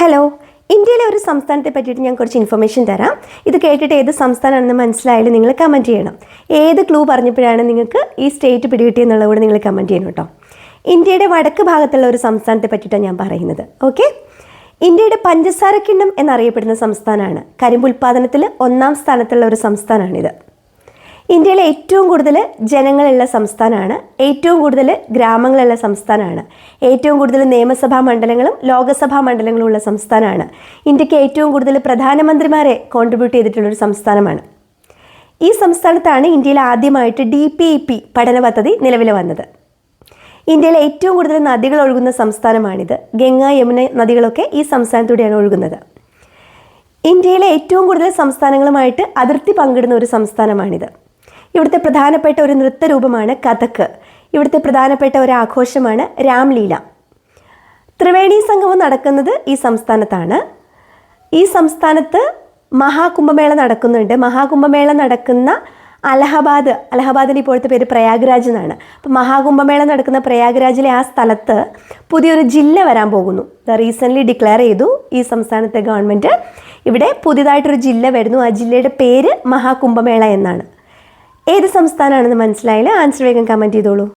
Hello, ഇന്ത്യയിലെ ഒരു സംസ്ഥാനത്തെ പറ്റിയിട്ട് ഞാൻ കുറച്ച് ഇൻഫർമേഷൻ തരാം. ഇത് കേട്ടിട്ട് ഏത് സംസ്ഥാനമാണെന്ന് മനസ്സിലായാലും നിങ്ങൾ കമൻറ്റ് ചെയ്യണം. ഏത് ക്ലൂ പറഞ്ഞപ്പോഴാണ് നിങ്ങൾക്ക് ഈ സ്റ്റേറ്റ് പിടികിട്ടിയെന്നുള്ളത് കൂടെ നിങ്ങൾ കമൻറ്റ് ചെയ്യണം കേട്ടോ. ഇന്ത്യയുടെ വടക്ക് ഭാഗത്തുള്ള ഒരു സംസ്ഥാനത്തെ പറ്റിയിട്ടാണ് ഞാൻ പറയുന്നത്. ഓക്കെ, ഇന്ത്യയുടെ പഞ്ചസാരക്കിണ്ണം എന്നറിയപ്പെടുന്ന സംസ്ഥാനമാണ്. കരിമ്പ് ഉൽപ്പാദനത്തിൽ 1-ാം സ്ഥാനത്തുള്ള ഒരു സംസ്ഥാനമാണിത്. ഇന്ത്യയിലെ ഏറ്റവും കൂടുതൽ ജനങ്ങളുള്ള സംസ്ഥാനമാണ്. ഏറ്റവും കൂടുതൽ ഗ്രാമങ്ങളുള്ള സംസ്ഥാനമാണ്. ഏറ്റവും കൂടുതൽ നിയമസഭാ മണ്ഡലങ്ങളും ലോകസഭാ മണ്ഡലങ്ങളും ഉള്ള സംസ്ഥാനമാണ്. ഇന്ത്യക്ക് ഏറ്റവും കൂടുതൽ പ്രധാനമന്ത്രിമാരെ കോൺട്രിബ്യൂട്ട് ചെയ്തിട്ടുള്ളൊരു സംസ്ഥാനമാണ്. ഈ സംസ്ഥാനത്താണ് ഇന്ത്യയിൽ ആദ്യമായിട്ട് DPEP പഠന പദ്ധതി നിലവിൽ വന്നത്. ഇന്ത്യയിലെ ഏറ്റവും കൂടുതൽ നദികൾ ഒഴുകുന്ന സംസ്ഥാനമാണിത്. ഗംഗ, യമുന നദികളൊക്കെ ഈ സംസ്ഥാനത്തൂടെയാണ് ഒഴുകുന്നത്. ഇന്ത്യയിലെ ഏറ്റവും കൂടുതൽ സംസ്ഥാനങ്ങളുമായിട്ട് അതിർത്തി പങ്കിടുന്ന ഒരു സംസ്ഥാനമാണിത്. ഇവിടുത്തെ പ്രധാനപ്പെട്ട ഒരു നൃത്തരൂപമാണ് കഥക്. ഇവിടുത്തെ പ്രധാനപ്പെട്ട ഒരു ആഘോഷമാണ് രാംലീല. ത്രിവേണി സംഗമം നടക്കുന്നത് ഈ സംസ്ഥാനത്താണ്. ഈ സംസ്ഥാനത്ത് മഹാകുംഭമേള നടക്കുന്നുണ്ട്. മഹാകുംഭമേള നടക്കുന്ന അലഹബാദിൻ്റെ ഇപ്പോഴത്തെ പേര് പ്രയാഗ്രാജ് എന്നാണ്. അപ്പോൾ മഹാകുംഭമേള നടക്കുന്ന പ്രയാഗ്രാജിലെ ആ സ്ഥലത്ത് പുതിയൊരു ജില്ല വരാൻ പോകുന്നു. റീസെൻ്റ്ലി ഡിക്ലെയർ ചെയ്തു ഈ സംസ്ഥാനത്തെ ഗവൺമെൻറ്. ഇവിടെ പുതിയതായിട്ടൊരു ജില്ല വരുന്നു. ആ ജില്ലയുടെ പേര് മഹാകുംഭമേള എന്നാണ്. ഏത് സംസ്ഥാനമാണെന്ന് മനസ്സിലായില്ല? ആൻസർ വേഗം കമൻറ്റ് ചെയ്തോളൂ.